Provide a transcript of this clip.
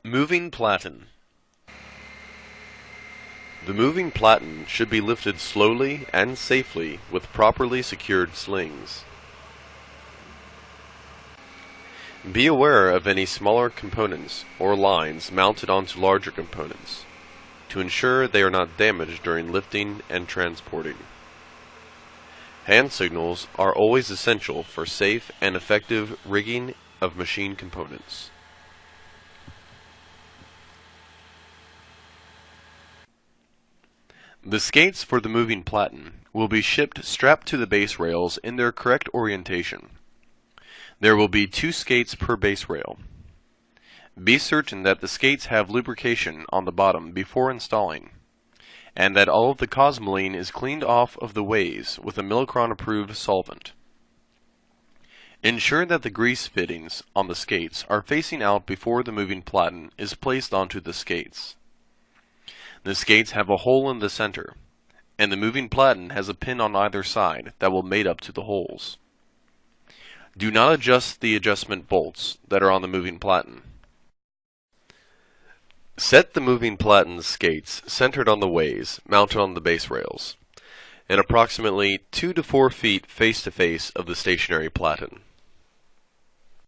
Moving platen. The moving platen should be lifted slowly and safely with properly secured slings. Be aware of any smaller components or lines mounted onto larger components to ensure they are not damaged during lifting and transporting. Hand signals are always essential for safe and effective rigging of machine components. The skates for the moving platen will be shipped strapped to the base rails in their correct orientation. There will be 2 skates per base rail. Be certain that the skates have lubrication on the bottom before installing, and that all of the cosmoline is cleaned off of the ways with a Millicron approved solvent. Ensure that the grease fittings on the skates are facing out before the moving platen is placed onto the skates. The skates have a hole in the center, and the moving platen has a pin on either side that will mate up to the holes. Do not adjust the adjustment bolts that are on the moving platen. Set the moving platen's skates centered on the ways mounted on the base rails, and approximately 2 to 4 feet face-to-face of the stationary platen.